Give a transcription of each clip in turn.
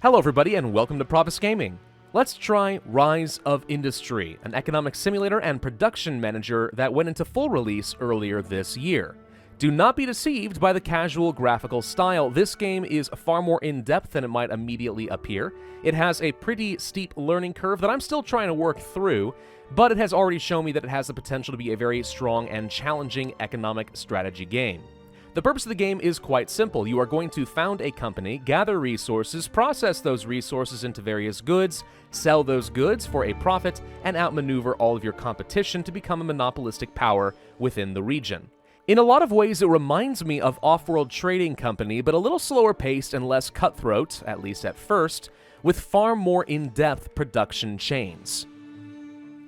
Hello everybody and welcome to Pravus Gaming. Let's try Rise of Industry, an economic simulator and production manager that went into full release earlier this year. Do not be deceived by the casual graphical style. This game is far more in-depth than it might immediately appear. It has a pretty steep learning curve that I'm still trying to work through, but it has already shown me that it has the potential to be a very strong and challenging economic strategy game. The purpose of the game is quite simple. You are going to found a company, gather resources, process those resources into various goods, sell those goods for a profit, and outmaneuver all of your competition to become a monopolistic power within the region. In a lot of ways, it reminds me of Off-World Trading Company, but a little slower paced and less cutthroat, at least at first, with far more in-depth production chains.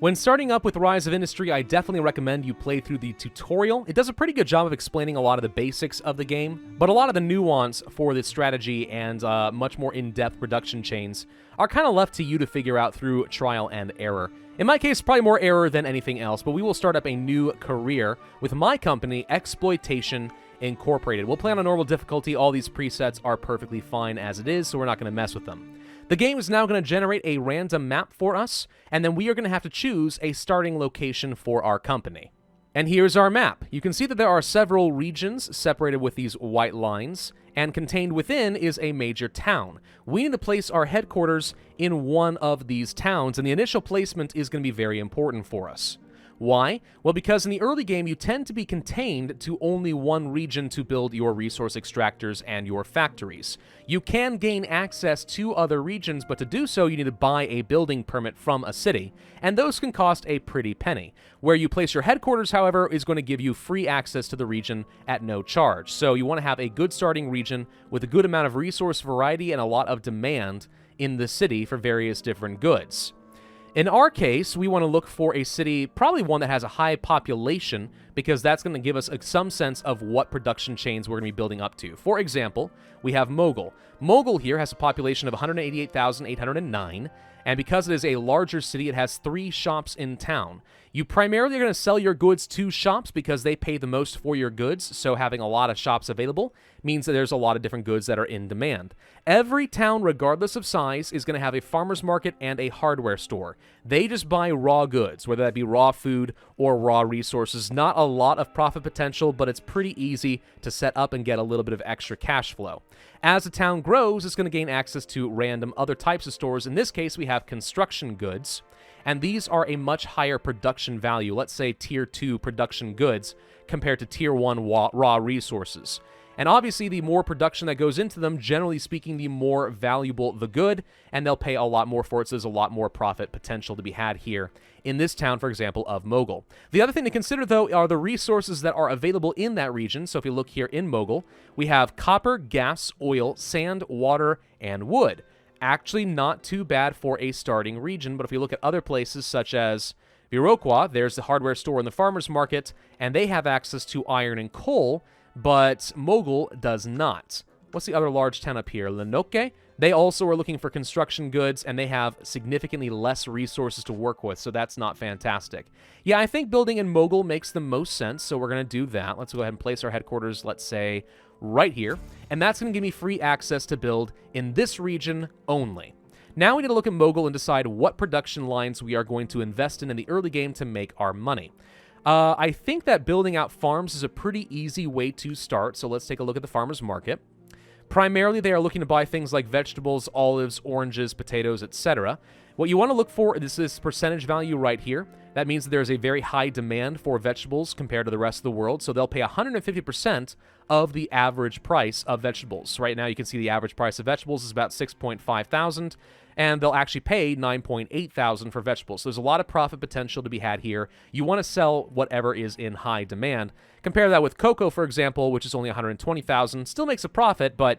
When starting up with Rise of Industry, I definitely recommend you play through the tutorial. It does a pretty good job of explaining a lot of the basics of the game, but a lot of the nuance for this strategy and much more in-depth production chains are kind of left to you to figure out through trial and error. In my case, probably more error than anything else, but we will start up a new career with my company, Exploitation Incorporated. We'll play on a normal difficulty. All these presets are perfectly fine as it is, so we're not going to mess with them. The game is now going to generate a random map for us, and then we are going to have to choose a starting location for our company. And here's our map. You can see that there are several regions separated with these white lines, and contained within is a major town. We need to place our headquarters in one of these towns, and the initial placement is going to be very important for us. Why? Well, because in the early game, you tend to be contained to only one region to build your resource extractors and your factories. You can gain access to other regions, but to do so, you need to buy a building permit from a city, and those can cost a pretty penny. Where you place your headquarters, however, is going to give you free access to the region at no charge. So you want to have a good starting region with a good amount of resource variety and a lot of demand in the city for various different goods. In our case, we want to look for a city, probably one that has a high population, because that's going to give us some sense of what production chains we're going to be building up to. For example, we have Mogul. Mogul here has a population of 188,809, and because it is a larger city, it has 3 shops in town. You primarily are going to sell your goods to shops because they pay the most for your goods, so having a lot of shops available means that there's a lot of different goods that are in demand. Every town, regardless of size, is going to have a farmer's market and a hardware store. They just buy raw goods, whether that be raw food or raw resources. Not a lot of profit potential, but it's pretty easy to set up and get a little bit of extra cash flow. As the town grows, it's going to gain access to random other types of stores. In this case, we have construction goods, and these are a much higher production value, let's say tier 2 production goods, compared to tier 1 raw resources. And obviously, the more production that goes into them, generally speaking, the more valuable the good, and they'll pay a lot more for it, so there's a lot more profit potential to be had here in this town, for example, of Mogul. The other thing to consider, though, are the resources that are available in that region. So if you look here in Mogul, we have copper, gas, oil, sand, water, and wood. Actually not too bad for a starting region, but if you look at other places such as Viroqua, there's the hardware store and the farmer's market, and they have access to iron and coal, but Mogul does not. What's the other large town up here? Lenoke? They also are looking for construction goods, and they have significantly less resources to work with, so that's not fantastic. Yeah, I think building in Mogul makes the most sense, so we're going to do that. Let's go ahead and place our headquarters, let's say, right here, and that's going to give me free access to build in this region only. Now we need to look at Mogul and decide what production lines we are going to invest in the early game to make our money. I think that building out farms is a pretty easy way to start, so let's take a look at the farmer's market. Primarily, they are looking to buy things like vegetables, olives, oranges, potatoes, etc. What you want to look for is this percentage value right here. That means that there's a very high demand for vegetables compared to the rest of the world, so they'll pay 150% of the average price of vegetables. Right now, you can see the average price of vegetables is about 6.5 thousand, and they'll actually pay 9.8 thousand for vegetables. So there's a lot of profit potential to be had here. You want to sell whatever is in high demand. Compare that with cocoa, for example, which is only 120,000. Still makes a profit, but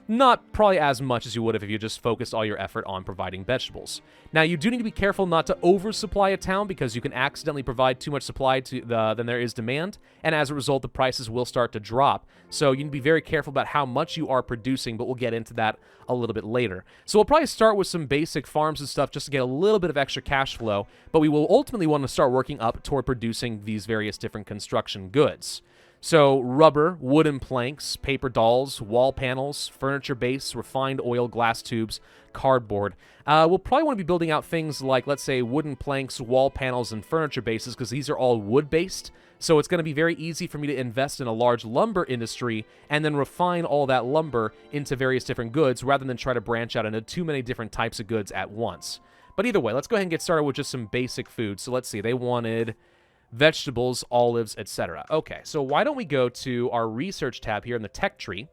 not probably as much as you would have if you just focused all your effort on providing vegetables. Now, you do need to be careful not to oversupply a town because you can accidentally provide too much supply than there is demand, and as a result, the prices will start to drop. So you need to be very careful about how much you are producing, but we'll get into that a little bit later. So we'll probably start with some basic farms and stuff just to get a little bit of extra cash flow, but we will ultimately want to start working up toward producing these various different construction goods. So rubber, wooden planks, paper dolls, wall panels, furniture base, refined oil, glass tubes, cardboard. We'll probably want to be building out things like, let's say, wooden planks, wall panels, and furniture bases, because these are all wood-based. So it's going to be very easy for me to invest in a large lumber industry and then refine all that lumber into various different goods rather than try to branch out into too many different types of goods at once. But either way, let's go ahead and get started with just some basic food. So let's see, they wanted vegetables, olives, etc. Okay, so why don't we go to our research tab here in the tech tree.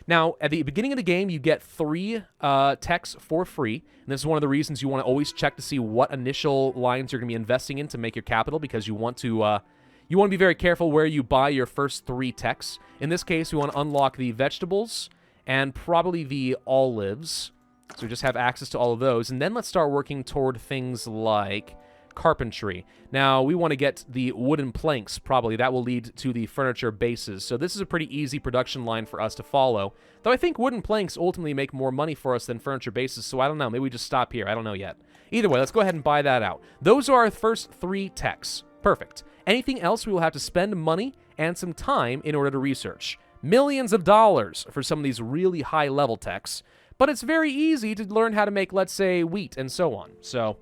Now, at the beginning of the game, you get 3 techs for free, and this is one of the reasons you want to always check to see what initial lines you're going to be investing in to make your capital, because you want to be very careful where you buy your first 3 techs. In this case, we want to unlock the vegetables and probably the olives, so we just have access to all of those, and then let's start working toward things like carpentry. Now, we want to get the wooden planks, probably. That will lead to the furniture bases. So this is a pretty easy production line for us to follow. Though I think wooden planks ultimately make more money for us than furniture bases, so I don't know. Maybe we just stop here. I don't know yet. Either way, let's go ahead and buy that out. Those are our first 3 techs. Perfect. Anything else, we will have to spend money and some time in order to research. Millions of dollars for some of these really high-level techs, but it's very easy to learn how to make, let's say, wheat and so on. So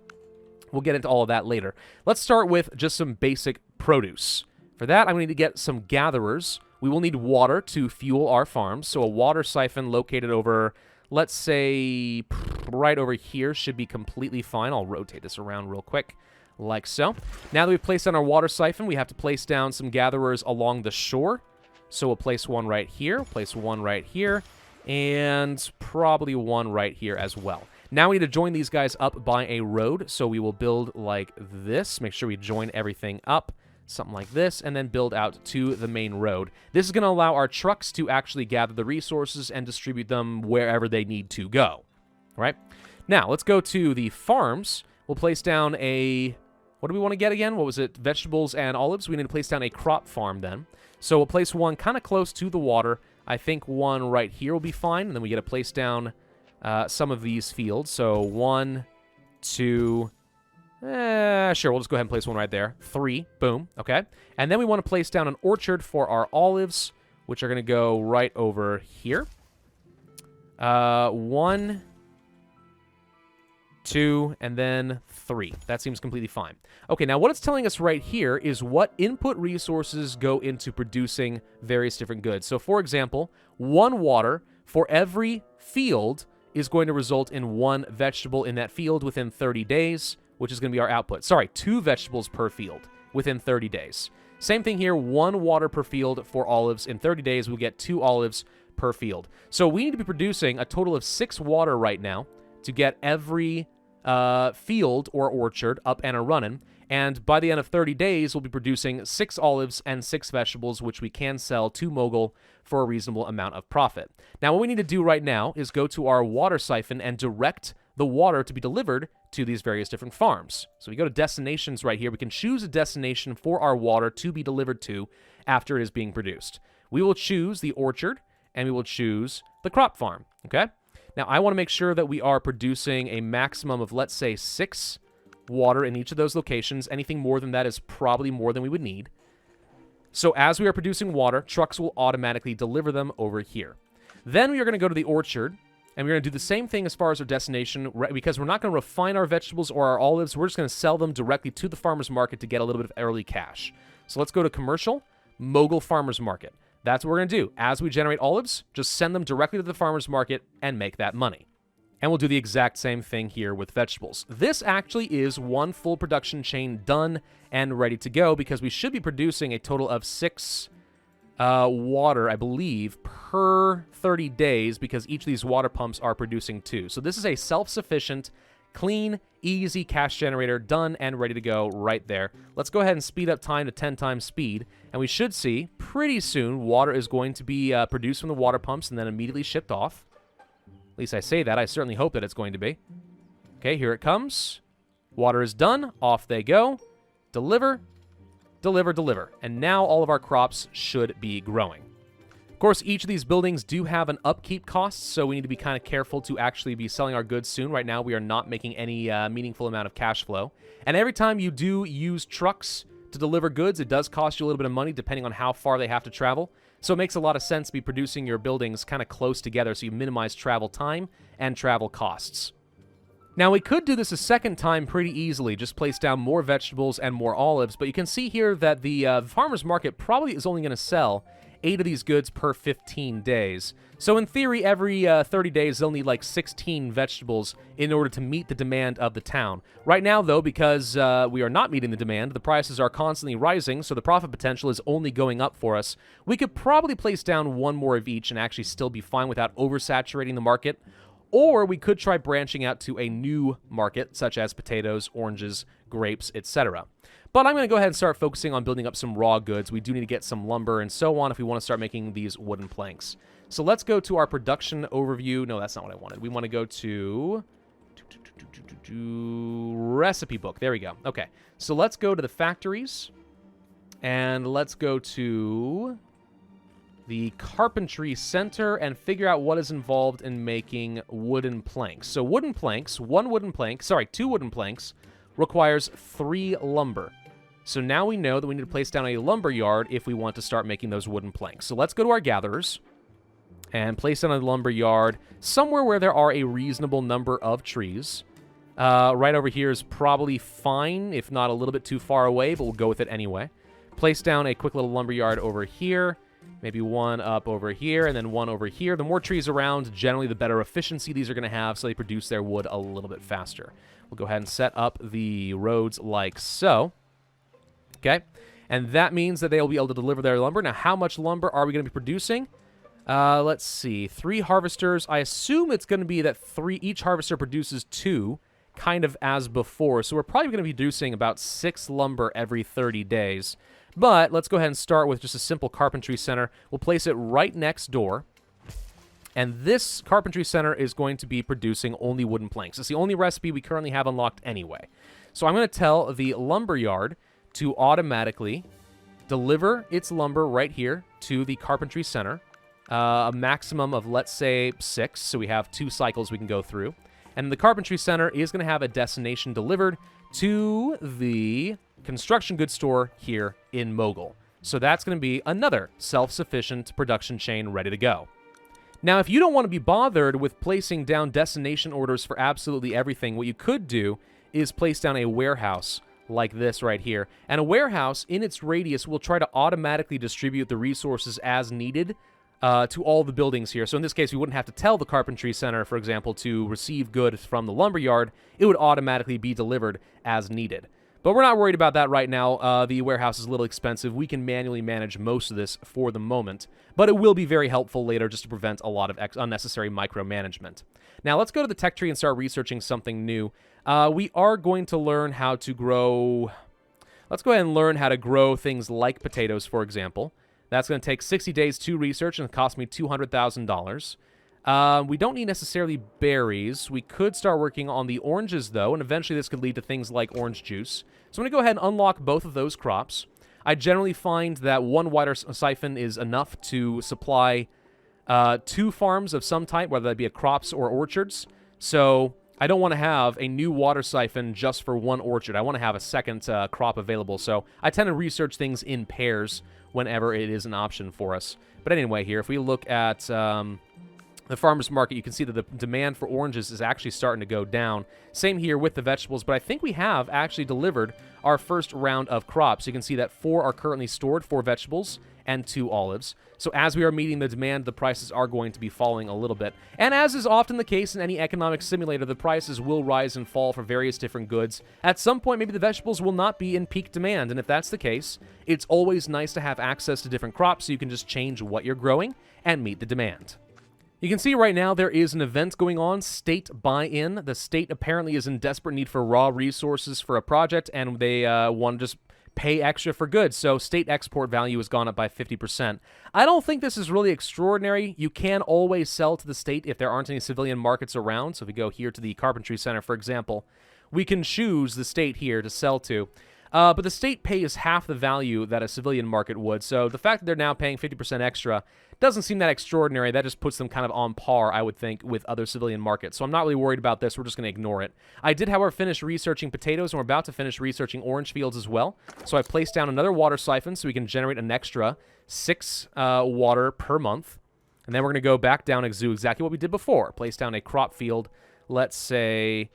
we'll get into all of that later. Let's start with just some basic produce. For that, I'm going to need to get some gatherers. We will need water to fuel our farms. So a water siphon located over, let's say, right over here should be completely fine. I'll rotate this around real quick, like so. Now that we've placed down our water siphon, we have to place down some gatherers along the shore. So we'll place one right here, place one right here, and probably one right here as well. Now we need to join these guys up by a road, so we will build like this. Make sure we join everything up, something like this, and then build out to the main road. This is going to allow our trucks to actually gather the resources and distribute them wherever they need to go. All right? Now, let's go to the farms. We'll place down a... What do we want to get again? What was it? Vegetables and olives. We need to place down a crop farm then. So we'll place one kind of close to the water. I think one right here will be fine, and then we get to place down some of these fields. So 1, 2, sure, we'll just go ahead and place one right there. 3, boom, okay. And then we want to place down an orchard for our olives, which are going to go right over here. 1, 2, and then 3. That seems completely fine. Okay, now what it's telling us right here is what input resources go into producing various different goods. So, for example, 1 water for every field is going to result in 1 vegetable in that field within 30 days, which is going to be our output. Sorry, 2 vegetables per field within 30 days. Same thing here, 1 water per field for olives. In 30 days, we'll get 2 olives per field. So we need to be producing a total of 6 water right now to get every field or orchard up and a-running. And by the end of 30 days, we'll be producing 6 olives and 6 vegetables, which we can sell to Mogul for a reasonable amount of profit. Now, what we need to do right now is go to our water siphon and direct the water to be delivered to these various different farms. So we go to destinations right here. We can choose a destination for our water to be delivered to after it is being produced. We will choose the orchard, and we will choose the crop farm, okay? Now, I want to make sure that we are producing a maximum of, let's say, 6 water in each of those locations. Anything more than that is probably more than we would need. So as we are producing water, trucks will automatically deliver them over here. Then we are going to go to the orchard, and we're going to do the same thing as far as our destination, because we're not going to refine our vegetables or our olives. We're just going to sell them directly to the farmer's market to get a little bit of early cash. So let's go to commercial, Mogul Farmer's Market. That's what we're going to do. As we generate olives, just send them directly to the farmer's market and make that money. And we'll do the exact same thing here with vegetables. This actually is 1 full production chain done and ready to go, because we should be producing a total of 6 water, I believe, per 30 days, because each of these water pumps are producing 2. So this is a self-sufficient, clean, easy cash generator done and ready to go right there. Let's go ahead and speed up time to 10 times speed, and we should see pretty soon water is going to be produced from the water pumps and then immediately shipped off. At least I say that. I certainly hope that it's going to be. Okay, here it comes. Water is done. Off they go. Deliver, deliver, deliver. And now all of our crops should be growing. Of course, each of these buildings do have an upkeep cost, so we need to be kind of careful to actually be selling our goods soon. Right now, we are not making any meaningful amount of cash flow. And every time you do use trucks to deliver goods. It does cost you a little bit of money depending on how far they have to travel. So it makes a lot of sense to be producing your buildings kind of close together so you minimize travel time and travel costs. Now, we could do this a second time pretty easily, just place down more vegetables and more olives, but you can see here that the farmer's market probably is only going to sell 8 of these goods per 15 days. So in theory, every 30 days, they'll need like 16 vegetables in order to meet the demand of the town. Right now, though, because we are not meeting the demand, the prices are constantly rising, so the profit potential is only going up for us. We could probably place down 1 more of each and actually still be fine without oversaturating the market. Or we could try branching out to a new market, such as potatoes, oranges, grapes, etc. But I'm going to go ahead and start focusing on building up some raw goods. We do need to get some lumber and so on if we want to start making these wooden planks. So let's go to our production overview. No, that's not what I wanted. We want to go to recipe book. There we go. Okay, so let's go to the factories. And let's go to the carpentry center and figure out what is involved in making wooden planks. So wooden planks, 2 wooden planks requires 3 lumber. So now we know that we need to place down a lumber yard if we want to start making those wooden planks. So let's go to our gatherers and place down a lumber yard somewhere where there are a reasonable number of trees. Right over here is probably fine, if not a little bit too far away, but we'll go with it anyway. Place down a quick little lumber yard over here. Maybe 1 up over here, and then 1 over here. The more trees around, generally the better efficiency these are going to have, so they produce their wood a little bit faster. We'll go ahead and set up the roads like so. Okay, and that means that they'll be able to deliver their lumber. Now, how much lumber are we going to be producing? Let's see. 3 harvesters. I assume it's going to be that each harvester produces 2, kind of as before. So we're probably going to be producing about 6 lumber every 30 days. But let's go ahead and start with just a simple carpentry center. We'll place it right next door. And this carpentry center is going to be producing only wooden planks. It's the only recipe we currently have unlocked anyway. So I'm going to tell the lumber yard to automatically deliver its lumber right here to the carpentry center. A maximum of, let's say, 6. So we have 2 cycles we can go through. And the carpentry center is going to have a destination delivered to the construction goods store here in Mogul. So that's going to be another self-sufficient production chain ready to go. Now, if you don't want to be bothered with placing down destination orders for absolutely everything, what you could do is place down a warehouse like this right here. And a warehouse in its radius will try to automatically distribute the resources as needed to all the buildings here. So in this case, we wouldn't have to tell the carpentry center, for example, to receive goods from the lumber yard. It would automatically be delivered as needed. But we're not worried about that right now. The warehouse is a little expensive. We can manually manage most of this for the moment, but it will be very helpful later just to prevent a lot of unnecessary micromanagement. Now, let's go to the tech tree and start researching something new. We are going to learn how to grow... Let's go ahead and learn how to grow things like potatoes, for example. That's going to take 60 days to research and cost me $200,000. We don't need necessarily berries. We could start working on the oranges, though, and eventually this could lead to things like orange juice. So I'm going to go ahead and unlock both of those crops. I generally find that 1 water siphon is enough to supply 2 farms of some type, whether that be crops or orchards. So I don't want to have a new water siphon just for 1 orchard. I want to have a second crop available. So I tend to research things in pairs whenever it is an option for us. But anyway, here, if we look at the farmer's market, you can see that the demand for oranges is actually starting to go down. Same here with the vegetables, but I think we have actually delivered our first round of crops. You can see that 4 are currently stored, 4 vegetables and 2 olives. So as we are meeting the demand, the prices are going to be falling a little bit. And as is often the case in any economic simulator, the prices will rise and fall for various different goods. At some point, maybe the vegetables will not be in peak demand, and if that's the case, it's always nice to have access to different crops so you can just change what you're growing and meet the demand. You can see right now there is an event going on, state buy-in. The state apparently is in desperate need for raw resources for a project, and they want to just pay extra for goods, so state export value has gone up by 50%. I don't think this is really extraordinary. You can always sell to the state if there aren't any civilian markets around. So if we go here to the carpentry center, for example, we can choose the state here to sell to. But the state pays half the value that a civilian market would, so the fact that they're now paying 50% extra Doesn't seem that extraordinary. That just puts them kind of on par, I would think, with other civilian markets. So I'm not really worried about this. We're just going to ignore it. I did, however, finish researching potatoes, and we're about to finish researching orange fields as well. So I placed down another water siphon so we can generate an extra 6 water per month. And then we're going to go back down and do exactly what we did before. Place down a crop field. Let's say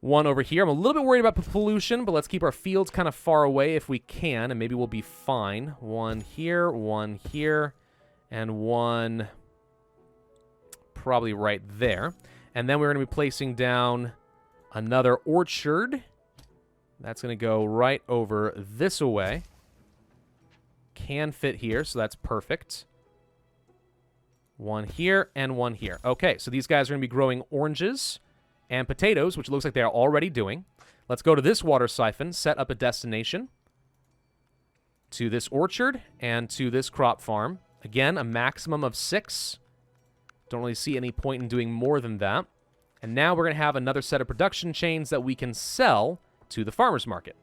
one over here. I'm a little bit worried about pollution, but let's keep our fields kind of far away if we can, and maybe we'll be fine. One here, and one probably right there. And then we're going to be placing down another orchard. That's going to go right over this away. Can fit here, so that's perfect. One here and one here. Okay, so these guys are going to be growing oranges and potatoes, which looks like they're already doing. Let's go to this water siphon, set up a destination to this orchard and to this crop farm. Again, a maximum of 6. Don't really see any point in doing more than that. And now we're going to have another set of production chains that we can sell to the farmer's market.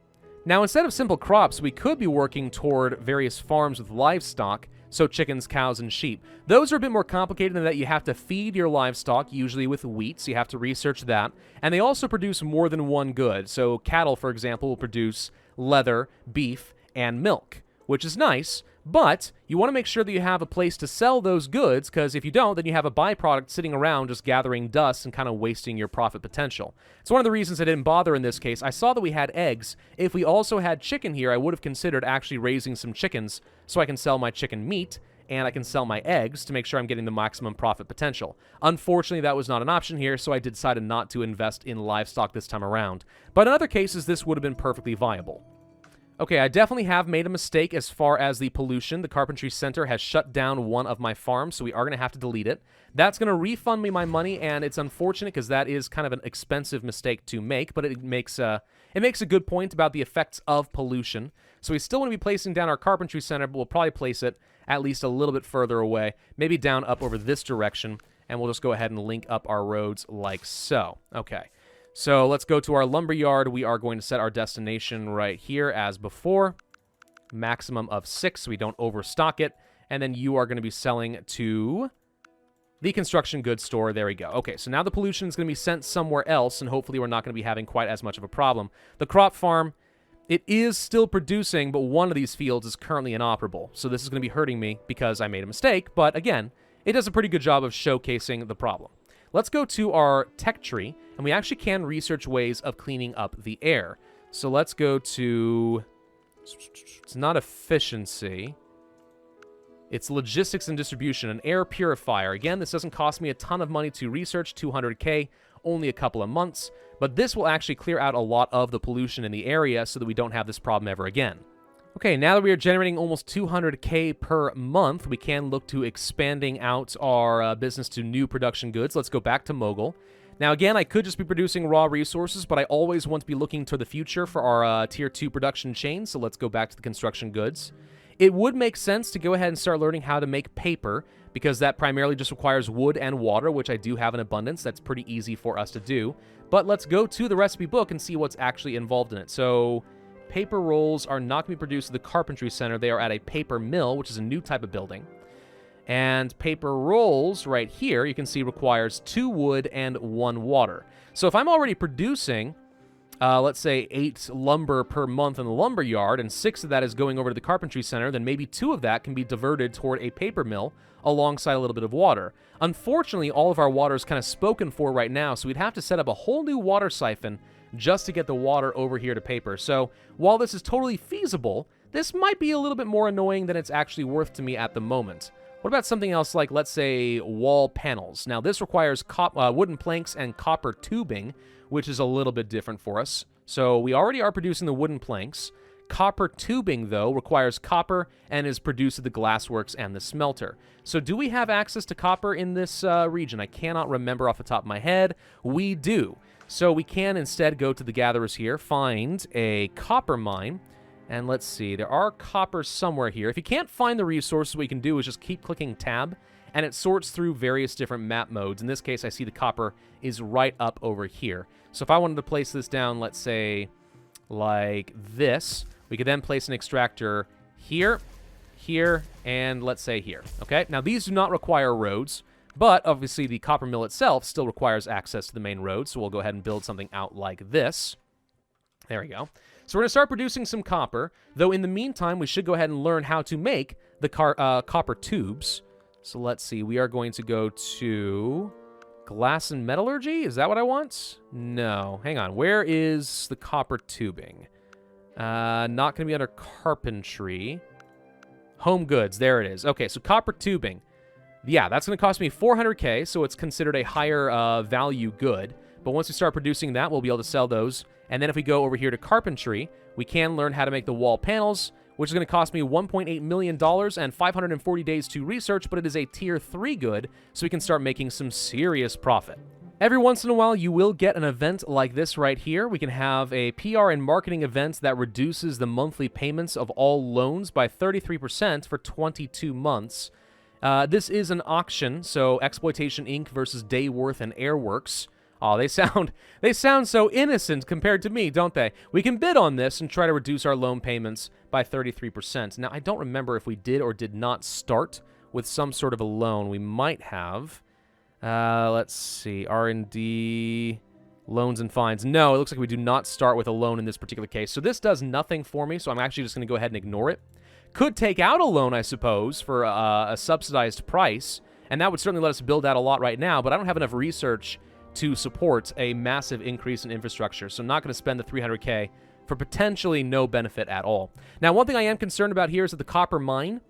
Now, instead of simple crops, we could be working toward various farms with livestock, so chickens, cows, and sheep. Those are a bit more complicated in that you have to feed your livestock, usually with wheat, so you have to research that. And they also produce more than one good. So cattle, for example, will produce leather, beef, and milk, which is nice, but you want to make sure that you have a place to sell those goods, because if you don't, then you have a byproduct sitting around just gathering dust and kind of wasting your profit potential. It's one of the reasons I didn't bother in this case. I saw that we had eggs. If we also had chicken here, I would have considered actually raising some chickens so I can sell my chicken meat and I can sell my eggs to make sure I'm getting the maximum profit potential. Unfortunately, that was not an option here, so I decided not to invest in livestock this time around. But in other cases, this would have been perfectly viable. Okay, I definitely have made a mistake as far as the pollution. The Carpentry Center has shut down one of my farms, so we are going to have to delete it. That's going to refund me my money, and it's unfortunate because that is kind of an expensive mistake to make, but it makes a good point about the effects of pollution. So we still want to be placing down our Carpentry Center, but we'll probably place it at least a little bit further away, maybe down up over this direction, and we'll just go ahead and link up our roads like so. Okay. So let's go to our lumber yard. We are going to set our destination right here as before. Maximum of 6 so we don't overstock it. And then you are going to be selling to the construction goods store. There we go. Okay, so now the pollution is going to be sent somewhere else, and hopefully we're not going to be having quite as much of a problem. The crop farm, it is still producing, but one of these fields is currently inoperable. So this is going to be hurting me because I made a mistake. But again, it does a pretty good job of showcasing the problem. Let's go to our tech tree, and we actually can research ways of cleaning up the air. So let's go to, it's not efficiency, it's logistics and distribution, an air purifier. Again, this doesn't cost me a ton of money to research, 200K, only a couple of months, but this will actually clear out a lot of the pollution in the area so that we don't have this problem ever again. Okay, now that we are generating almost 200K per month, we can look to expanding out our business to new production goods. Let's go back to Mogul. Now, again, I could just be producing raw resources, but I always want to be looking to the future for our Tier 2 production chain, so let's go back to the construction goods. It would make sense to go ahead and start learning how to make paper, because that primarily just requires wood and water, which I do have in abundance. That's pretty easy for us to do. But let's go to the recipe book and see what's actually involved in it. So paper rolls are not going to be produced at the Carpentry Center. They are at a paper mill, which is a new type of building. And paper rolls right here, you can see, requires 2 wood and 1 water. So if I'm already producing, let's say 8 lumber per month in the lumber yard, and 6 of that is going over to the Carpentry Center, then maybe 2 of that can be diverted toward a paper mill alongside a little bit of water. Unfortunately, all of our water is kind of spoken for right now, so we'd have to set up a whole new water siphon just to get the water over here to paper. So while this is totally feasible, this might be a little bit more annoying than it's actually worth to me at the moment. What about something else like, let's say, wall panels? Now, this requires wooden planks and copper tubing, which is a little bit different for us. So we already are producing the wooden planks. Copper tubing, though, requires copper and is produced at the glassworks and the smelter. So do we have access to copper in this region? I cannot remember off the top of my head. We do. So we can instead go to the gatherers here, find a copper mine, and let's see, there are copper somewhere here. If you can't find the resources, what you can do is just keep clicking tab, and it sorts through various different map modes. In this case, I see the copper is right up over here. So if I wanted to place this down, let's say, like this, we could then place an extractor here, here, and let's say here. Okay, now these do not require roads, but obviously the copper mill itself still requires access to the main road, so we'll go ahead and build something out like this. There we go. So we're going to start producing some copper, though in the meantime, we should go ahead and learn how to make the copper tubes. So let's see, we are going to go to glass and metallurgy. Is that what I want? No, hang on. Where is the copper tubing? Not going to be under carpentry. Home goods, there it is. Okay, so copper tubing. Yeah, that's going to cost me 400k, so it's considered a higher value good. But once we start producing that, we'll be able to sell those. And then if we go over here to carpentry, we can learn how to make the wall panels, which is going to cost me $1.8 million and 540 days to research, but it is a tier 3 good, so we can start making some serious profit. Every once in a while, you will get an event like this right here. We can have a PR and marketing event that reduces the monthly payments of all loans by 33% for 22 months. This is an auction, so Exploitation Inc. versus Dayworth and Airworks. Oh, they sound so innocent compared to me, don't they? We can bid on this and try to reduce our loan payments by 33%. Now, I don't remember if we did or did not start with some sort of a loan. We might have. Let's see. R&D, loans and fines. No, it looks like we do not start with a loan in this particular case. So this does nothing for me, so I'm actually just going to go ahead and ignore it. Could take out a loan, I suppose, for a subsidized price, and that would certainly let us build out a lot right now, but I don't have enough research to support a massive increase in infrastructure, so I'm not going to spend the 300k for potentially no benefit at all. Now, one thing I am concerned about here is that the copper mine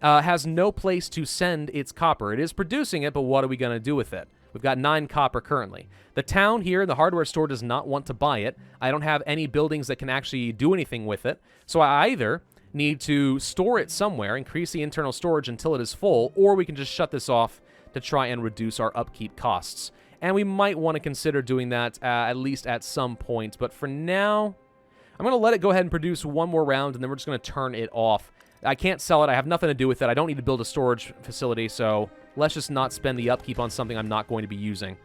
has no place to send its copper. It is producing it, but what are we going to do with it? We've got 9 copper currently. The town here, the hardware store, does not want to buy it. I don't have any buildings that can actually do anything with it, so I either need to store it somewhere, increase the internal storage until it is full, or we can just shut this off to try and reduce our upkeep costs. And we might want to consider doing that at least at some point. But for now, I'm going to let it go ahead and produce one more round, and then we're just going to turn it off. I can't sell it. I have nothing to do with it. I don't need to build a storage facility, so let's just not spend the upkeep on something I'm not going to be using.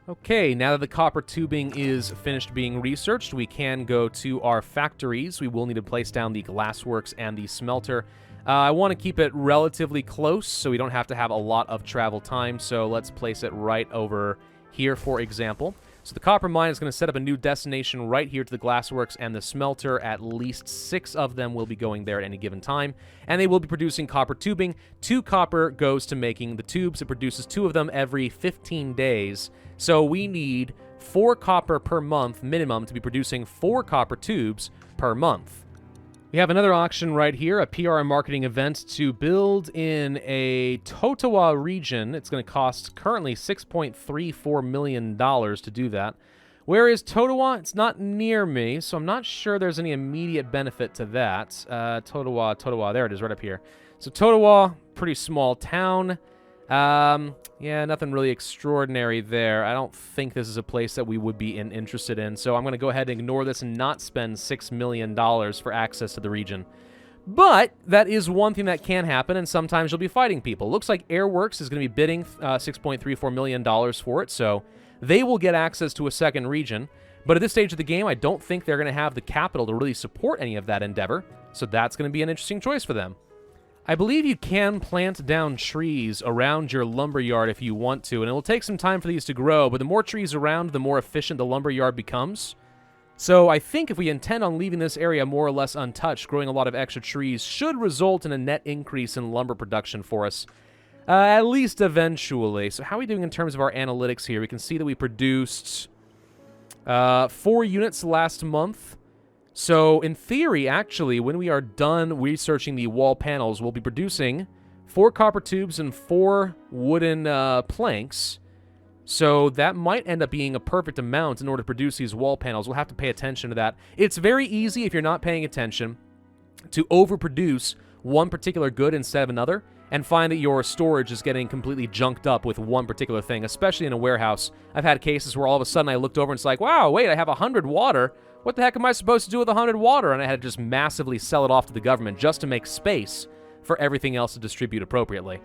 Okay, now that the copper tubing is finished being researched, we can go to our factories. We will need to place down the glassworks and the smelter. I want to keep it relatively close so we don't have to have a lot of travel time, so let's place it right over here, for example. So the copper mine is going to set up a new destination right here to the glassworks and the smelter. At least 6 of them will be going there at any given time, and they will be producing copper tubing. 2 copper goes to making the tubes. It produces 2 of them every 15 days, so we need 4 copper per month minimum to be producing 4 copper tubes per month. We have another auction right here, a PR and marketing event to build in a Totowa region. It's going to cost currently $6.34 million to do that. Where is Totowa? It's not near me, so I'm not sure there's any immediate benefit to that. Totowa, there it is right up here. So Totowa, pretty small town. Yeah, nothing really extraordinary there. I don't think this is a place that we would be interested in, so I'm going to go ahead and ignore this and not spend $6 million for access to the region. But that is one thing that can happen, and sometimes you'll be fighting people. Looks like Airworks is going to be bidding $6.34 million for it, so they will get access to a second region. But at this stage of the game, I don't think they're going to have the capital to really support any of that endeavor, so that's going to be an interesting choice for them. I believe you can plant down trees around your lumberyard if you want to, and it will take some time for these to grow, but the more trees around, the more efficient the lumberyard becomes. So I think if we intend on leaving this area more or less untouched, growing a lot of extra trees should result in a net increase in lumber production for us, at least eventually. So how are we doing in terms of our analytics here? We can see that we produced 4 units last month. So, in theory, actually, when we are done researching the wall panels, we'll be producing 4 copper tubes and 4 wooden planks. So, that might end up being a perfect amount in order to produce these wall panels. We'll have to pay attention to that. It's very easy, if you're not paying attention, to overproduce one particular good instead of another, and find that your storage is getting completely junked up with one particular thing, especially in a warehouse. I've had cases where all of a sudden I looked over and it's like, wow, wait, I have 100 water. What the heck am I supposed to do with 100 water? And I had to just massively sell it off to the government just to make space for everything else to distribute appropriately.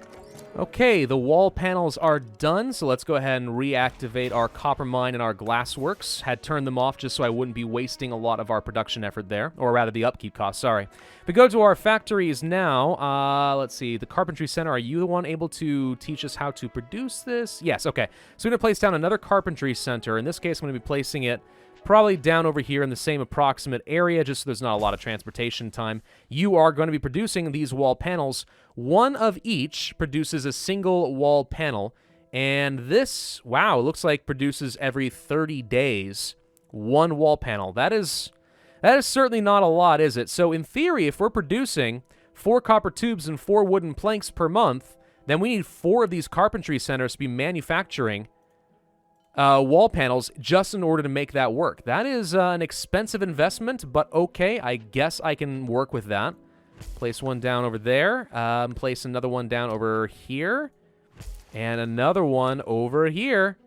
Okay, the wall panels are done, so let's go ahead and reactivate our copper mine and our glassworks. Had turned them off just so I wouldn't be wasting a lot of our production effort there, or rather the upkeep cost, sorry. If we go to our factories now, let's see, the carpentry center, are you the one able to teach us how to produce this? Yes, okay. So we're going to place down another carpentry center. In this case, I'm going to be placing it probably down over here in the same approximate area, just so there's not a lot of transportation time. You are going to be producing these wall panels. One of each produces a single wall panel, and this, wow, it looks like produces every 30 days one wall panel. That is certainly not a lot, is it? So in theory, if we're producing 4 copper tubes and 4 wooden planks per month, then we need 4 of these carpentry centers to be manufacturing wall panels just in order to make that work. That is an expensive investment, but okay, I guess I can work with that. Place one down over there, place another one down over here, and another one over here.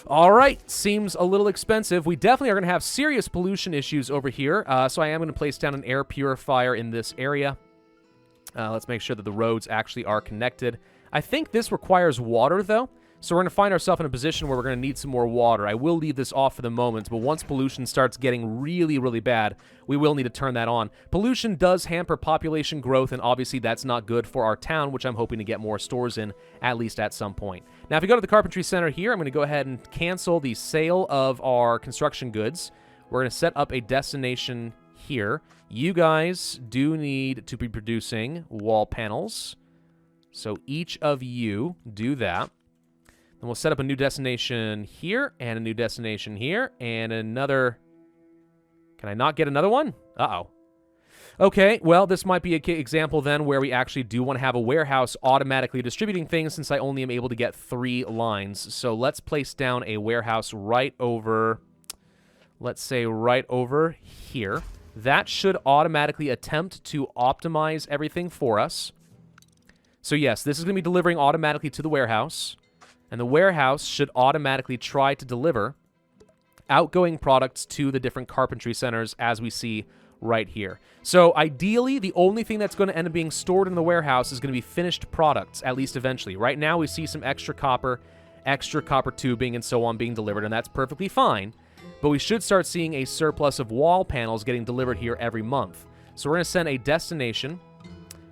All right, seems a little expensive. We definitely are going to have serious pollution issues over here, so I am going to place down an air purifier in this area. Let's make sure that the roads actually are connected. I think this requires water, though. So we're going to find ourselves in a position where we're going to need some more water. I will leave this off for the moment, but once pollution starts getting really, really bad, we will need to turn that on. Pollution does hamper population growth, and obviously that's not good for our town, which I'm hoping to get more stores in, at least at some point. Now, if you go to the carpentry center here, I'm going to go ahead and cancel the sale of our construction goods. We're going to set up a destination here. You guys do need to be producing wall panels, so each of you do that. And we'll set up a new destination here, and a new destination here, and another... Can I not get another one? Uh-oh. Okay, well, this might be an example then where we actually do want to have a warehouse automatically distributing things, since I only am able to get 3 lines. So let's place down a warehouse right over... Let's say right over here. That should automatically attempt to optimize everything for us. So yes, this is going to be delivering automatically to the warehouse. And the warehouse should automatically try to deliver outgoing products to the different carpentry centers, as we see right here. So ideally, the only thing that's going to end up being stored in the warehouse is going to be finished products, at least eventually. Right now, we see some extra copper tubing, and so on being delivered, and that's perfectly fine. But we should start seeing a surplus of wall panels getting delivered here every month. So we're going to send a destination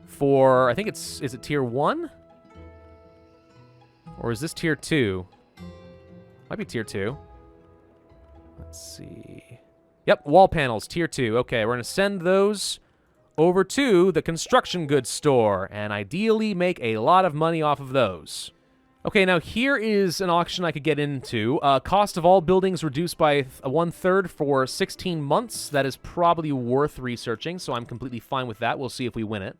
for, I think is it tier 1? Or is this tier 2? Might be tier 2. Let's see. Yep, wall panels, tier 2. Okay, we're going to send those over to the construction goods store and ideally make a lot of money off of those. Okay, now here is an auction I could get into. Cost of all buildings reduced by 1/3 for 16 months. That is probably worth researching, so I'm completely fine with that. We'll see if we win it.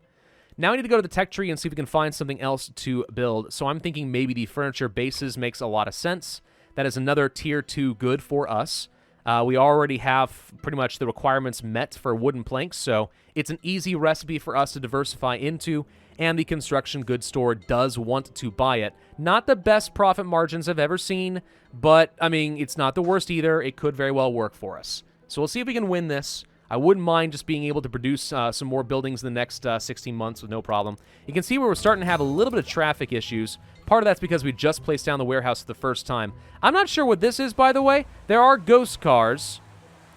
Now we need to go to the tech tree and see if we can find something else to build. So I'm thinking maybe the furniture bases makes a lot of sense. That is another tier 2 good for us. We already have pretty much the requirements met for wooden planks, so it's an easy recipe for us to diversify into, and the construction goods store does want to buy it. Not the best profit margins I've ever seen, but, I mean, it's not the worst either. It could very well work for us. So we'll see if we can win this. I wouldn't mind just being able to produce some more buildings in the next 16 months with no problem. You can see where we're starting to have a little bit of traffic issues. Part of that's because we just placed down the warehouse for the first time. I'm not sure what this is, by the way. There are ghost cars.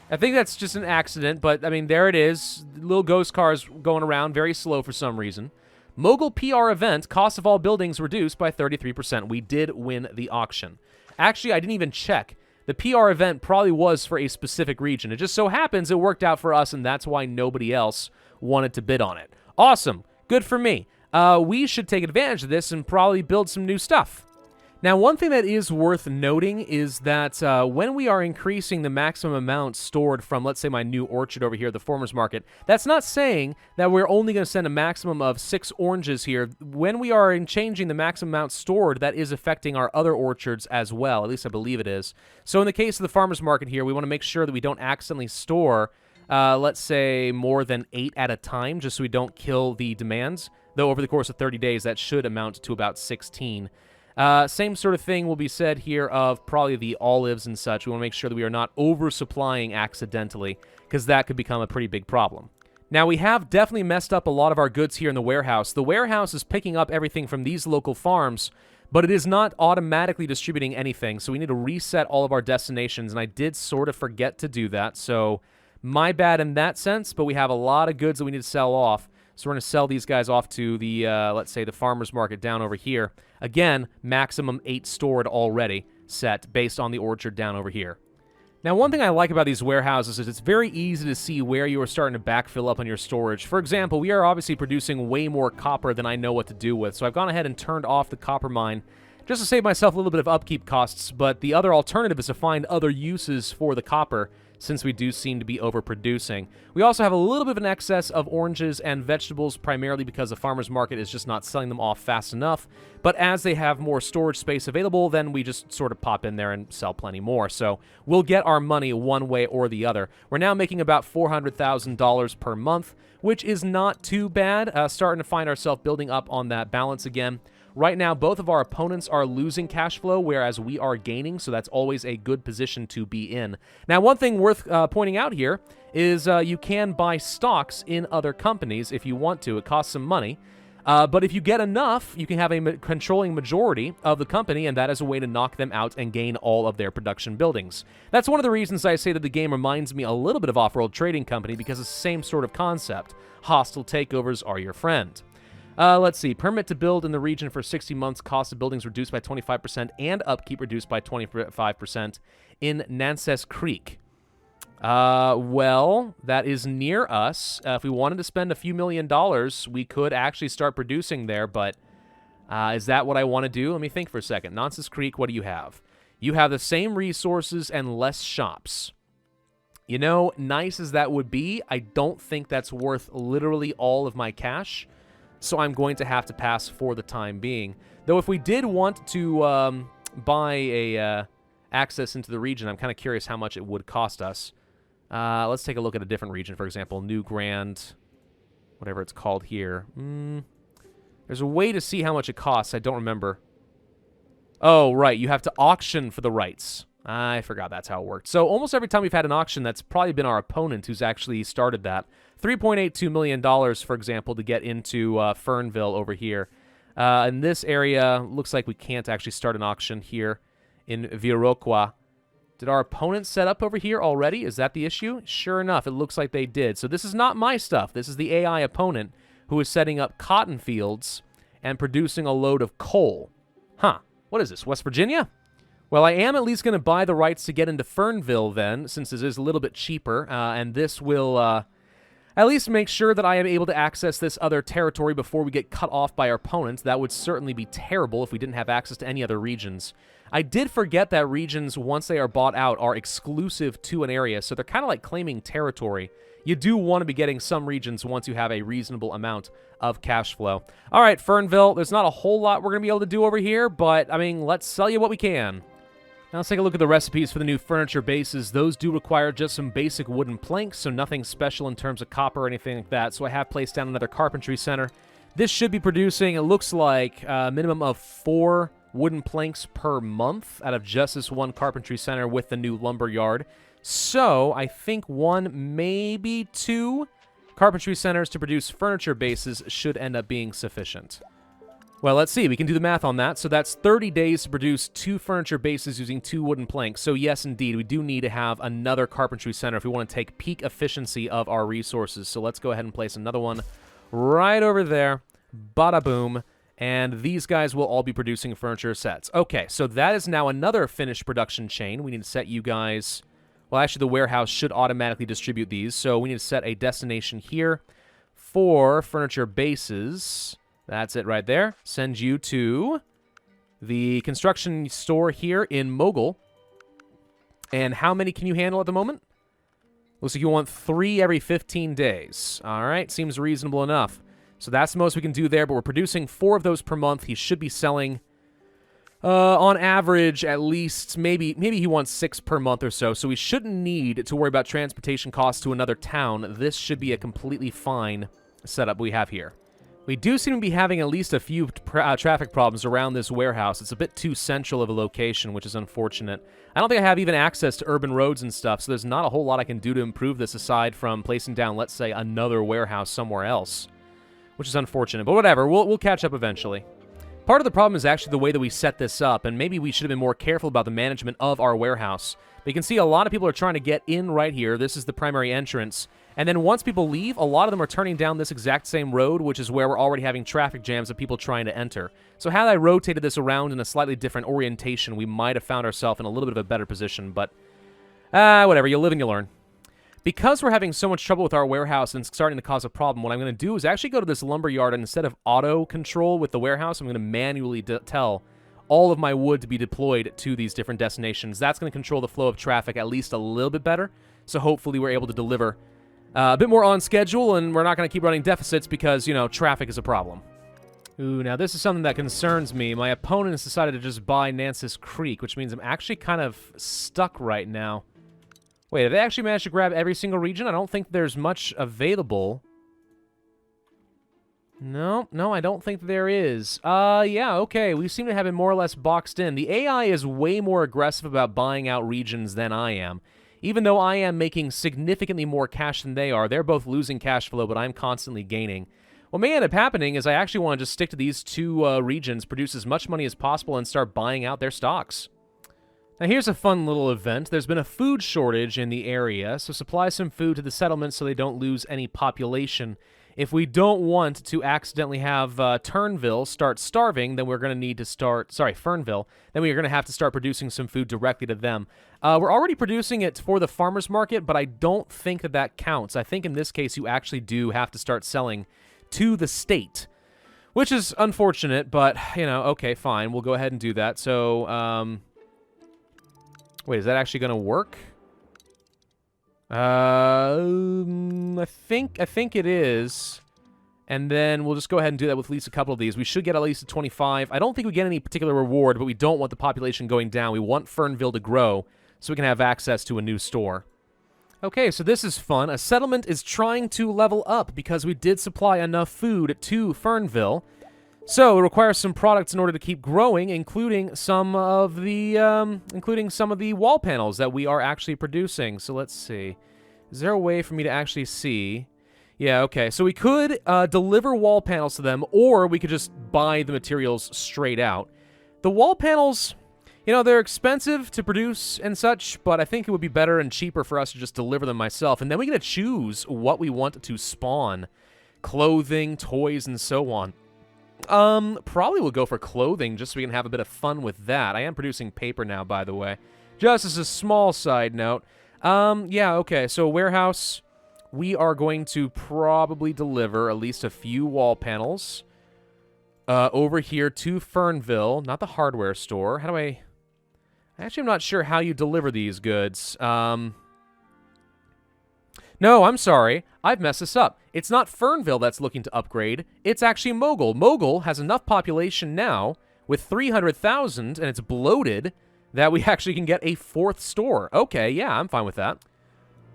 I think that's just an accident, but, I mean, there it is. Little ghost cars going around, very slow for some reason. Mogul PR event, cost of all buildings reduced by 33%. We did win the auction. Actually, I didn't even check. The PR event probably was for a specific region. It just so happens it worked out for us, and that's why nobody else wanted to bid on it. Awesome. Good for me. We should take advantage of this and probably build some new stuff. Now, one thing that is worth noting is that when we are increasing the maximum amount stored from, let's say, my new orchard over here at the farmer's market, that's not saying that we're only going to send a maximum of 6 oranges here. When we are changing the maximum amount stored, that is affecting our other orchards as well. At least I believe it is. So in the case of the farmer's market here, we want to make sure that we don't accidentally store, let's say, more than 8 at a time, just so we don't kill the demands. Though over the course of 30 days, that should amount to about 16. Same sort of thing will be said here of probably the olives and such. We want to make sure that we are not oversupplying accidentally, because that could become a pretty big problem. Now, we have definitely messed up a lot of our goods here in the warehouse. The warehouse is picking up everything from these local farms, but it is not automatically distributing anything, so we need to reset all of our destinations, and I did sort of forget to do that, so my bad in that sense, but we have a lot of goods that we need to sell off, so we're going to sell these guys off to the, let's say, the farmer's market down over here. Again, maximum 8 stored already set based on the orchard down over here. Now, one thing I like about these warehouses is it's very easy to see where you are starting to backfill up on your storage. For example, we are obviously producing way more copper than I know what to do with, so I've gone ahead and turned off the copper mine just to save myself a little bit of upkeep costs, but the other alternative is to find other uses for the copper, since we do seem to be overproducing. We also have a little bit of an excess of oranges and vegetables, primarily because the farmer's market is just not selling them off fast enough, but as they have more storage space available, then we just sort of pop in there and sell plenty more, so we'll get our money one way or the other. We're now making about $400,000 per month, which is not too bad, starting to find ourselves building up on that balance again. Right now, both of our opponents are losing cash flow, whereas we are gaining, so that's always a good position to be in. Now, one thing worth pointing out here is you can buy stocks in other companies if you want to. It costs some money, but if you get enough, you can have a controlling majority of the company, and that is a way to knock them out and gain all of their production buildings. That's one of the reasons I say that the game reminds me a little bit of Off-World Trading Company, because it's the same sort of concept. Hostile takeovers are your friend. Let's see. Permit to build in the region for 60 months. Cost of buildings reduced by 25% and upkeep reduced by 25% in Nanses Creek. Well, that is near us. If we wanted to spend a few $1,000,000, we could actually start producing there, but is that what I want to do? Let me think for a second. Nanses Creek, what do you have? You have the same resources and less shops. You know, nice as that would be, I don't think that's worth literally all of my cash. So I'm going to have to pass for the time being. Though if we did want to buy a access into the region, I'm kind of curious how much it would cost us. Let's take a look at a different region, for example, New Grand, whatever it's called here. There's a way to see how much it costs. I don't remember. Oh, right. You have to auction for the rights. I forgot that's how it worked. So almost every time we've had an auction, that's probably been our opponent who's actually started that. $3.82 million, for example, to get into Fernville over here. In this area, looks like we can't actually start an auction here in Viroqua. Did our opponent set up over here already? Is that the issue? Sure enough, it looks like they did. So this is not my stuff. This is the AI opponent who is setting up cotton fields and producing a load of coal. Huh. What is this, West Virginia? Well, I am at least going to buy the rights to get into Fernville then, since this is a little bit cheaper, and this will at least make sure that I am able to access this other territory before we get cut off by our opponents. That would certainly be terrible if we didn't have access to any other regions. I did forget that regions, once they are bought out, are exclusive to an area, so they're kind of like claiming territory. You do want to be getting some regions once you have a reasonable amount of cash flow. All right, Fernville, there's not a whole lot we're going to be able to do over here, but, I mean, let's sell you what we can. Now let's take a look at the recipes for the new furniture bases. Those do require just some basic wooden planks, so nothing special in terms of copper or anything like that. So I have placed down another carpentry center. This should be producing, it looks like, a minimum of 4 wooden planks per month out of just this one carpentry center with the new lumber yard. So I think 1, maybe 2 carpentry centers to produce furniture bases should end up being sufficient. Well, let's see. We can do the math on that. So that's 30 days to produce 2 furniture bases using 2 wooden planks. So yes, indeed, we do need to have another carpentry center if we want to take peak efficiency of our resources. So let's go ahead and place another one right over there. Bada boom. And these guys will all be producing furniture sets. Okay, so that is now another finished production chain. We need to set you guys... Well, actually, the warehouse should automatically distribute these. So we need to set a destination here for furniture bases. That's it right there. Send you to the construction store here in Mogul. And how many can you handle at the moment? Looks like you want 3 every 15 days. All right, seems reasonable enough. So that's the most we can do there, but we're producing 4 of those per month. He should be selling, on average, at least, maybe he wants 6 per month or so. So we shouldn't need to worry about transportation costs to another town. This should be a completely fine setup we have here. We do seem to be having at least a few traffic problems around this warehouse. It's a bit too central of a location, which is unfortunate. I don't think I have even access to urban roads and stuff, so there's not a whole lot I can do to improve this aside from placing down, let's say, another warehouse somewhere else, which is unfortunate. But whatever, we'll catch up eventually. Part of the problem is actually the way that we set this up, and maybe we should have been more careful about the management of our warehouse. But you can see a lot of people are trying to get in right here. This is the primary entrance. And then once people leave, a lot of them are turning down this exact same road, which is where we're already having traffic jams of people trying to enter. So had I rotated this around in a slightly different orientation, we might have found ourselves in a little bit of a better position. But, whatever. You live and you learn. Because we're having so much trouble with our warehouse and it's starting to cause a problem, what I'm going to do is actually go to this lumber yard, and instead of auto control with the warehouse, I'm going to manually tell all of my wood to be deployed to these different destinations. That's going to control the flow of traffic at least a little bit better. So hopefully we're able to deliver a bit more on schedule, and we're not going to keep running deficits because, you know, traffic is a problem. Ooh, now this is something that concerns me. My opponent has decided to just buy Nancis Creek, which means I'm actually kind of stuck right now. Wait, have they actually managed to grab every single region? I don't think there's much available. No, I don't think there is. Yeah, okay. We seem to have it more or less boxed in. The AI is way more aggressive about buying out regions than I am. Even though I am making significantly more cash than they are, they're both losing cash flow, but I'm constantly gaining. What may end up happening is I actually want to just stick to these two regions, produce as much money as possible, and start buying out their stocks. Now here's a fun little event. There's been a food shortage in the area, so supply some food to the settlements so they don't lose any population. If we don't want to accidentally have Turnville start starving, then we're going to need to start... Sorry, Fernville. Then we're going to have to start producing some food directly to them. We're already producing it for the farmer's market, but I don't think that that counts. I think in this case you actually do have to start selling to the state, which is unfortunate, but, you know, okay, fine. We'll go ahead and do that. So, wait, is that actually going to work? I think it is. And then we'll just go ahead and do that with at least a couple of these. We should get at least a 25. I don't think we get any particular reward, but we don't want the population going down. We want Fernville to grow so we can have access to a new store. Okay, so this is fun. A settlement is trying to level up because we did supply enough food to Fernville. So it requires some products in order to keep growing, including some of the wall panels that we are actually producing. So let's see. Is there a way for me to actually see? Yeah, okay. So we could deliver wall panels to them, or we could just buy the materials straight out. The wall panels, you know, they're expensive to produce and such, but I think it would be better and cheaper for us to just deliver them myself. And then we get to choose what we want to spawn. Clothing, toys, and so on. Probably we'll go for clothing just so we can have a bit of fun with that. I am producing paper now, by the way. Just as a small side note. Yeah, okay, so warehouse, we are going to probably deliver at least a few wall panels over here to Fernville, not the hardware store. How do I... Actually, I'm not sure how you deliver these goods. No, I'm sorry. I've messed this up. It's not Fernville that's looking to upgrade. It's actually Mogul. Mogul has enough population now with 300,000, and it's bloated, that we actually can get a fourth store. Okay, yeah, I'm fine with that.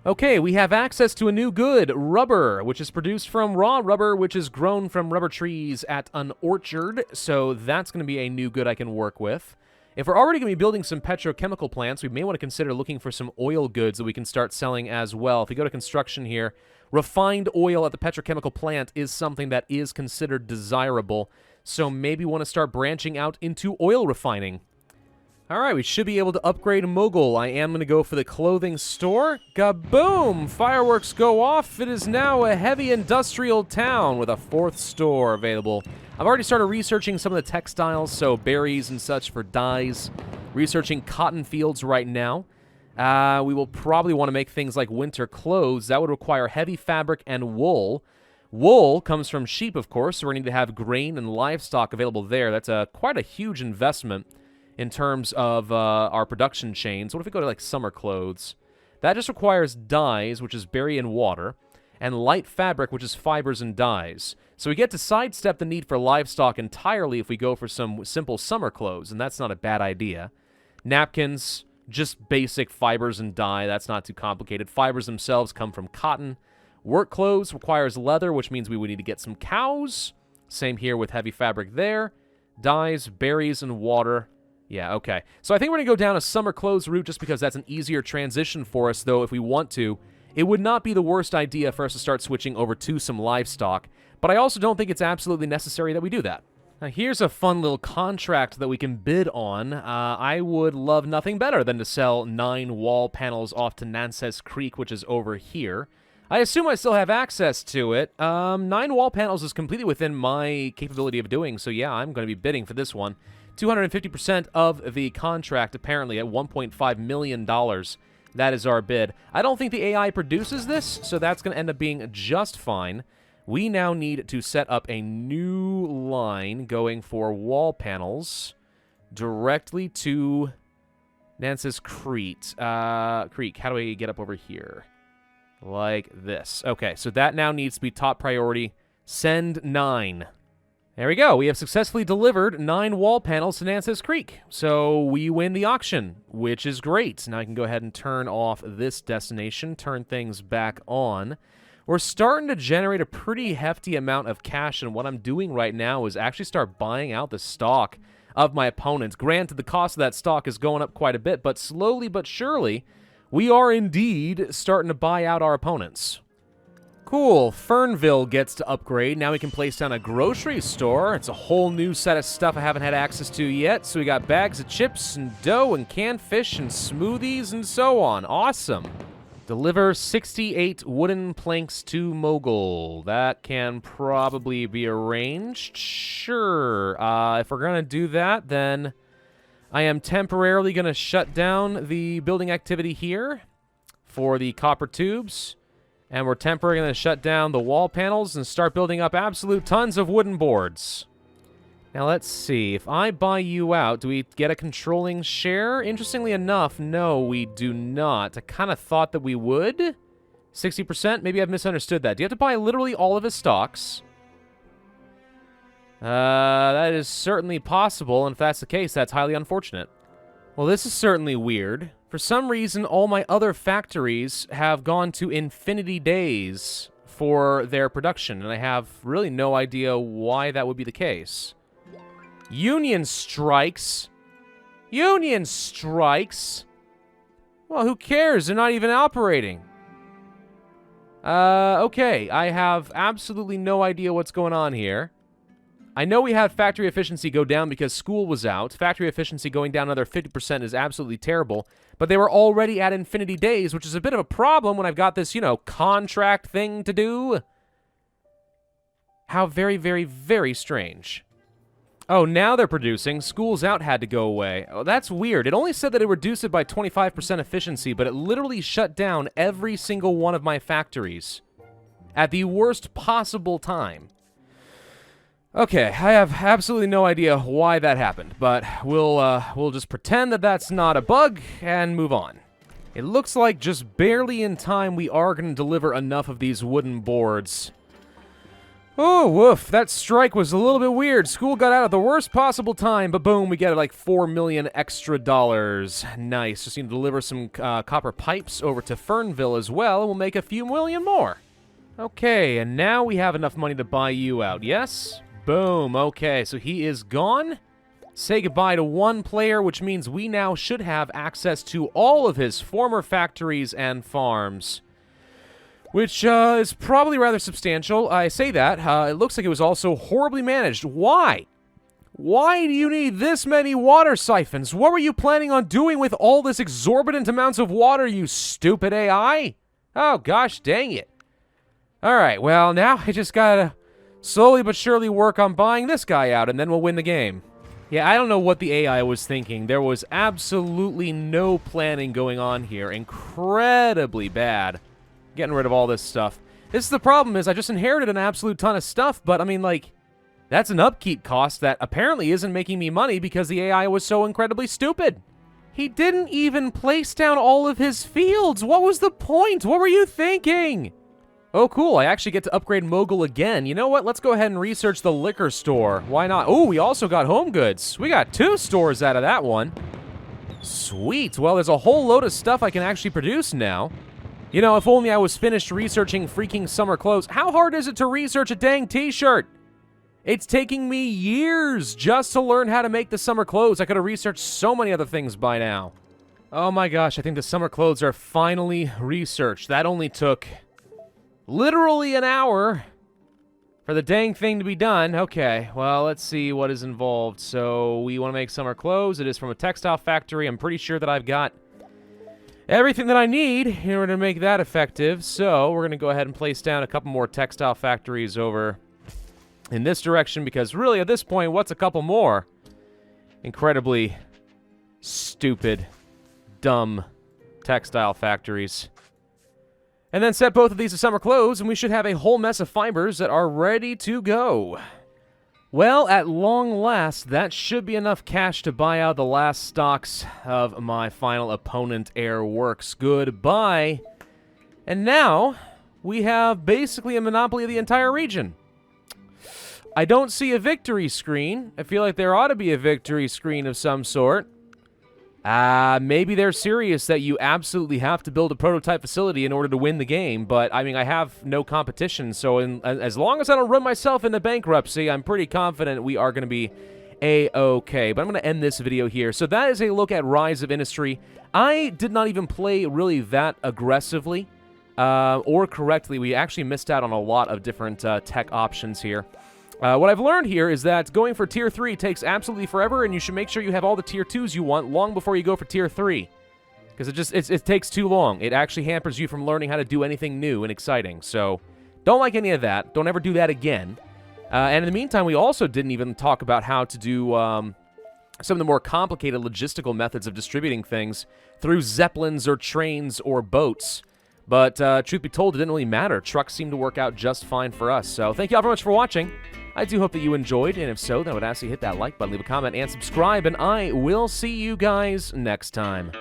Okay, we have access to a new good, rubber, which is produced from raw rubber, which is grown from rubber trees at an orchard. So that's going to be a new good I can work with. If we're already going to be building some petrochemical plants, we may want to consider looking for some oil goods that we can start selling as well. If we go to construction here, refined oil at the petrochemical plant is something that is considered desirable. So maybe we want to start branching out into oil refining. All right, we should be able to upgrade Mogul. I am going to go for the clothing store. Kaboom! Fireworks go off. It is now a heavy industrial town with a fourth store available. I've already started researching some of the textiles, so berries and such for dyes. Researching cotton fields right now. We will probably want to make things like winter clothes. That would require heavy fabric and wool. Wool comes from sheep, of course, so we're going to need to have grain and livestock available there. That's quite a huge investment in terms of our production chains. What if we go to, like, summer clothes? That just requires dyes, which is berry and water, and light fabric, which is fibers and dyes. So we get to sidestep the need for livestock entirely if we go for some simple summer clothes, and that's not a bad idea. Napkins, just basic fibers and dye. That's not too complicated. Fibers themselves come from cotton. Work clothes requires leather, which means we would need to get some cows. Same here with heavy fabric there. Dyes, berries, and water. Yeah, okay. So I think we're going to go down a summer clothes route just because that's an easier transition for us, though if we want to. It would not be the worst idea for us to start switching over to some livestock, but I also don't think it's absolutely necessary that we do that. Now, here's a fun little contract that we can bid on. I would love nothing better than to sell 9 wall panels off to Nances Creek, which is over here. I assume I still have access to it. 9 wall panels is completely within my capability of doing, so yeah, I'm going to be bidding for this one. 250% of the contract, apparently, at $1.5 million. That is our bid. I don't think the AI produces this, so that's going to end up being just fine. We now need to set up a new line going for wall panels directly to Nances Creek. How do we get up over here? Like this. Okay, so that now needs to be top priority. Send 9. There we go. We have successfully delivered 9 wall panels to Nances Creek. So we win the auction, which is great. Now I can go ahead and turn off this destination, turn things back on. We're starting to generate a pretty hefty amount of cash, and what I'm doing right now is actually start buying out the stock of my opponents. Granted, the cost of that stock is going up quite a bit, but slowly but surely, we are indeed starting to buy out our opponents. Cool, Fernville gets to upgrade. Now we can place down a grocery store. It's a whole new set of stuff I haven't had access to yet. So we got bags of chips and dough and canned fish and smoothies and so on. Awesome. Deliver 68 wooden planks to Mogul. That can probably be arranged. Sure. If we're going to do that, then I am temporarily going to shut down the building activity here for the copper tubes. And we're temporarily going to shut down the wall panels and start building up absolute tons of wooden boards. Now, let's see. If I buy you out, do we get a controlling share? Interestingly enough, no, we do not. I kind of thought that we would. 60%? Maybe I've misunderstood that. Do you have to buy literally all of his stocks? That is certainly possible, and if that's the case, that's highly unfortunate. Well, this is certainly weird. For some reason, all my other factories have gone to infinity days for their production, and I have really no idea why that would be the case. Union strikes? Union strikes? Well, who cares? They're not even operating. Okay, I have absolutely no idea what's going on here. I know we had factory efficiency go down because school was out. Factory efficiency going down another 50% is absolutely terrible. But they were already at infinity days, which is a bit of a problem when I've got this, you know, contract thing to do. How very, very, very strange. Oh, now they're producing. School's out had to go away. Oh, that's weird. It only said that it reduced it by 25% efficiency, but it literally shut down every single one of my factories at the worst possible time. Okay, I have absolutely no idea why that happened, but we'll just pretend that that's not a bug and move on. It looks like just barely in time we are going to deliver enough of these wooden boards. Oh, woof, that strike was a little bit weird. School got out at the worst possible time, but boom, we get like $4 million extra dollars. Nice, just need to deliver some copper pipes over to Fernville as well, and we'll make a few million more. Okay, and now we have enough money to buy you out, yes? Boom. Okay, so he is gone. Say goodbye to one player, which means we now should have access to all of his former factories and farms, which is probably rather substantial. I say that. It looks like it was also horribly managed. Why? Why do you need this many water siphons? What were you planning on doing with all this exorbitant amounts of water, you stupid AI? Oh, gosh dang it. All right, well, now I just gotta slowly but surely work on buying this guy out, and then we'll win the game. Yeah, I don't know what the AI was thinking. There was absolutely no planning going on here. Incredibly bad. Getting rid of all this stuff. This is the problem, is I just inherited an absolute ton of stuff, but I mean, like, that's an upkeep cost that apparently isn't making me money because the AI was so incredibly stupid. He didn't even place down all of his fields. What was the point? What were you thinking? Oh, cool. I actually get to upgrade Mogul again. You know what? Let's go ahead and research the liquor store. Why not? Oh, we also got home goods. We got 2 stores out of that one. Sweet. Well, there's a whole load of stuff I can actually produce now. You know, if only I was finished researching freaking summer clothes. How hard is it to research a dang t-shirt? It's taking me years just to learn how to make the summer clothes. I could have researched so many other things by now. Oh my gosh, I think the summer clothes are finally researched. That only took literally an hour for the dang thing to be done. Okay, well, let's see what is involved. So we want to make summer clothes. It is from a textile factory. I'm pretty sure that I've got everything that I need in order to make that effective. So we're going to go ahead and place down a couple more textile factories over in this direction, because really at this point, what's a couple more? Incredibly stupid, dumb textile factories. And then set both of these to summer clothes, and we should have a whole mess of fibers that are ready to go. Well, at long last, that should be enough cash to buy out the last stocks of my final opponent Air Works. Goodbye. And now, we have basically a monopoly of the entire region. I don't see a victory screen. I feel like there ought to be a victory screen of some sort. Maybe they're serious that you absolutely have to build a prototype facility in order to win the game, but, I mean, I have no competition, so as long as I don't run myself into bankruptcy, I'm pretty confident we are going to be A-okay. But I'm going to end this video here. So that is a look at Rise of Industry. I did not even play really that aggressively or correctly. We actually missed out on a lot of different tech options here. What I've learned here is that going for Tier 3 takes absolutely forever, and you should make sure you have all the Tier 2s you want long before you go for Tier 3. Because it takes too long. It actually hampers you from learning how to do anything new and exciting. So, don't like any of that. Don't ever do that again. And in the meantime, we also didn't even talk about how to do some of the more complicated logistical methods of distributing things through zeppelins or trains or boats. But truth be told, it didn't really matter. Trucks seemed to work out just fine for us. So thank you all very much for watching. I do hope that you enjoyed, and if so, then I would ask you to hit that like button, leave a comment, and subscribe, and I will see you guys next time.